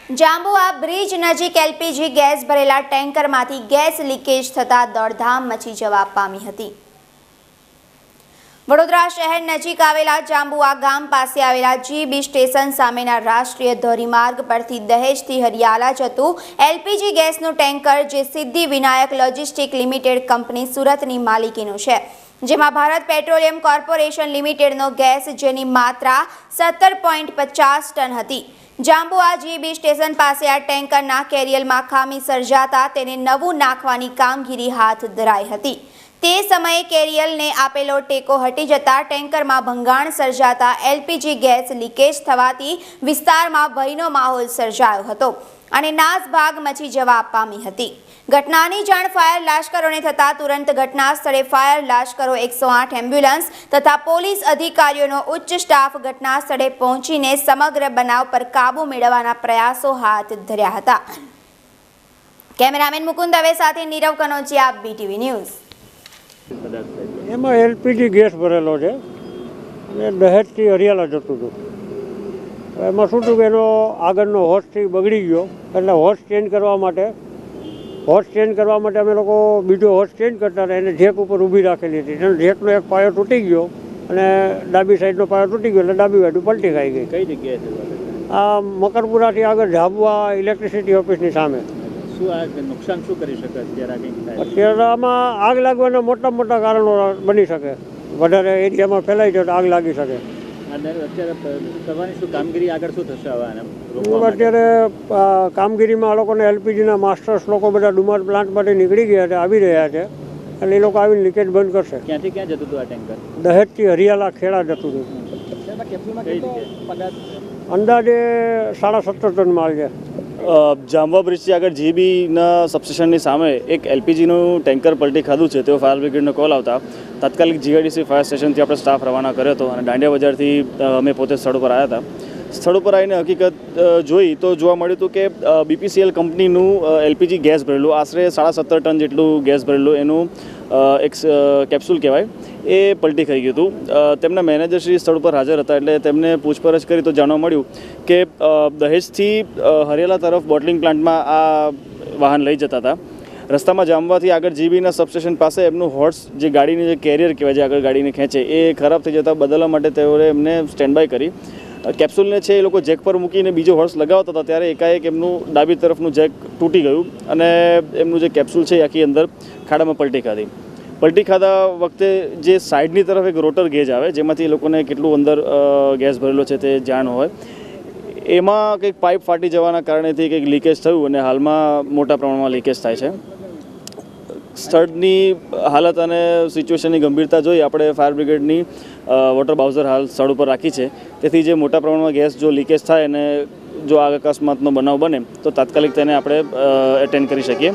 Jhabua bridge નજીક LPG gas ભરેલા ટેન્કરમાંથી gas leakage થતા દોડધામ મચી જવા પામી હતી। વડોદરા શહેર નજીક આવેલા જાંબુઆ ગામ પાસે આવેલા જીબી સ્ટેશન સામેના રાષ્ટ્રીય ધોરીમાર્ગ પરથી દહેજથી હરિયાલા જતું એલપીજી ગેસનું ટેન્કર જે Siddhi Vinayak logistic limited company સુરતની માલિકીનું છે, જેમાં ભારત પેટ્રોલિયમ કોર્પોરેશન લિમિટેડનો ગેસ જેની માત્રા 17.50 ટન હતી। જાંબુઆ જીબી સ્ટેશન પાસે આ ટેન્કરના કેરિયરમાં ખામી સર્જાતા તેને નવું નાખવાની કામગીરી હાથ ધરાઈ હતી। તે સમયે કેરિયરને આપેલો ટેકો હટી જતા ટેન્કરમાં ભંગાણ સર્જાતા એલપીજી ગેસ લીકેજ થવાથી વિસ્તારમાં ભયનો માહોલ સર્જાયો હતો અને નાસભાગ મચી જવા પામી હતી। ઘટનાની જાણ ફાયર લાશ્કરોને થતાં તુરંત ઘટના સ્થળે ફાયર લાશ્કરો 108 એમ્બ્યુલન્સ તથા પોલીસ અધિકારીઓનો ઉચ્ચ સ્ટાફ ઘટના સ્થળે પહોંચીને સમગ્ર બનાવ પર કાબૂ મેળવવાના પ્રયાસો હાથ ધર્યા હતા। કેમેરામેન મુકુંદ દવે સાથે નીરવ કનોજિયા, BTV ન્યૂઝ। એમાં એલપીજી ગેસ ભરેલો છે અને દહેજથી હરિયાલા જતું હતું। એમાં શું થયું કે એનો આગળનો હોસથી બગડી ગયો, એટલે હોસ ચેન્જ કરવા માટે અમે લોકો બીજો હોસ ચેન્જ કરતા હતા। એને જેક ઉપર ઊભી રાખેલી હતી, એનો જેકનો એક પાયો તૂટી ગયો અને ડાબી સાઈડનો પાયો તૂટી ગયો એટલે ડાબી બાજુ પલટી ખાઈ ગઈ। કઈ જગ્યાએ છે? આ મકરપુરાથી આગળ જાંબુઆ ઇલેક્ટ્રિસિટી ઓફિસની સામે। શું આ નુકસાન શું કરી શકે અત્યારે આમાં આગ લાગવાના મોટા કારણો બની શકે, વધારે એરિયામાં ફેલાઈ જાય તો આગ લાગી શકે। અત્યારે કરવાની શું કામગીરી આગળ શું થશે? અત્યારે કામગીરીમાં આ લોકોને એલપીજીના માસ્ટર્સ લોકો બધા ડુમર પ્લાન્ટમાંથી નીકળી ગયા છે, આવી રહ્યા છે એટલે એ લોકો આવીને લીકેજ બંધ કરશે। ક્યાંથી ક્યાં જતું હતું આ ટેન્કર? દહેજથી હરિયાલા ખેડા જતું હતું। અંદાજે 17.5 ટન માલ છે। જાંબુઆ બ્રિજથી આગળ જીબીના સબસ્ટેશનની સામે એક એલપીજીનું ટેન્કર પલટી ખાધું છે, તેઓ ફાયર બ્રિગેડનો કોલ આવતા તાત્કાલિક જીઆઈડીસી ફાયર સ્ટેશનથી આપણે સ્ટાફ રવાના કર્યો હતો અને દાંડિયા બજારથી અમે પોતે સ્થળ ઉપર આવ્યા હતા। સ્થળ ઉપર આવીને હકીકત જોઈ તો જોવા મળ્યું હતું કે BPCL કંપનીનું એલપીજી ગેસ ભરેલું, આશરે 17.5 ટન જેટલું ગેસ ભરેલું એનું એક કેપ્સ્યુલ કહેવાય એ પલટી ખાઈ ગયું હતું। તેમના મેનેજરશ્રી સ્થળ ઉપર હાજર હતા એટલે તેમને પૂછપરછ કરી તો જાણવા મળ્યું કે દહેજથી હરિયાલા તરફ બોટલિંગ પ્લાન્ટમાં આ વાહન લઈ જતા હતા। રસ્તામાં જાંબુઆથી આગળ જીબીના સબસ્ટેશન પાસે એમનું હોર્સ જે ગાડીની જે કેરિયર કહેવાય છે આગળ ગાડીને ખેંચે એ ખરાબ થઈ જતાં બદલવા માટે તેઓએ એમને સ્ટેન્ડ બાય કરી। કેપ્સ્યુલને છે એ લોકો જેક પર મૂકીને બીજો હોર્સ લગાવતા હતા ત્યારે એકાએક એમનું ડાબી તરફનું જેક તૂટી ગયું અને એમનું જે કેપ્સ્યુલ છે એ આખી અંદર ખાડામાં પલટી ખાધી। પલટી ખાધા વખતે જે સાઈડની તરફ એક રોટર ગેજ આવે જેમાંથી એ લોકોને કેટલું અંદર ગેસ ભરેલો છે તે જાણ હોય, એમાં કંઈક પાઇપ ફાટી જવાના કારણેથી કંઈક લીકેજ થયું અને હાલમાં મોટા પ્રમાણમાં લીકેજ થાય છે। સ્થળની હાલત અને સિચ્યુએશનની ગંભીરતા જોઈ આપણે ફાયર બ્રિગેડની વોટર બાઉઝર હાલ સ્થળ ઉપર રાખી છે, તેથી જે મોટા પ્રમાણમાં ગેસ જો લીકેજ થાય અને જો આગ અકસ્માતનો બનાવ બને તો તાત્કાલિક તેને આપણે એટેન્ડ કરી શકીએ।